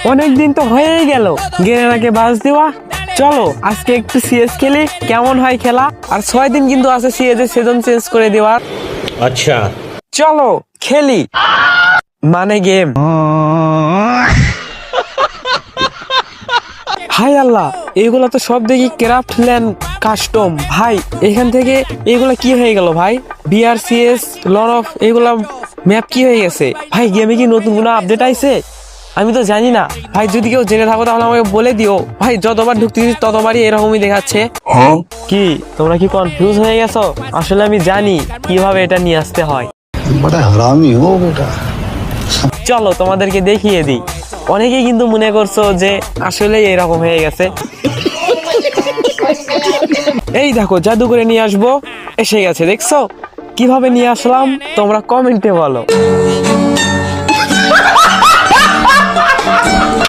অনেকদিন তো হয়েই গেল গেরেনাকে বাস দেওয়া। চলো আজকে একটু সিএস খেলি, কেমন হয় খেলা। আর 6 দিন কিন্তু আছে সিএস এর সেজন চেঞ্জ করে দেওয়ার। अच्छा চলো খেলি, মানে গেম। হাই আল্লাহ, এগুলা তো সব দেখি ক্রাফট ল্যান্ড কাস্টম। ভাই এখান থেকে এগুলা কি হয়ে গেল ভাই? বিআরসিএস লন অফ এগুলা ম্যাপ কি হয়ে গেছে ভাই? গেমে কি নতুন কোনো আপডেট আইছে? আমি তো জানি না ভাই, যদি কেউ জেনে থাকো তাহলে আমাকে বলে দিও ভাই। যতবার ঢুকতেছি ততবারই এরকমই দেখাচ্ছে। কি তোমরা কি কনফিউজ হয়ে গেছো? আসলে আমি জানি কিভাবে এটা নিয়ে আসতে হয়। बड़ा हरामी हो बेटा। চলো তোমাদেরকে দেখিয়ে দিই। অনেকেই কিন্তু মনে করছো যে আসলে এরকম হয়ে গেছে। এই দেখো জাদু করে নিয়ে আসবো, এসে গেছে। দেখছো কিভাবে নিয়ে আসলাম? তোমরা কমেন্টে বলো।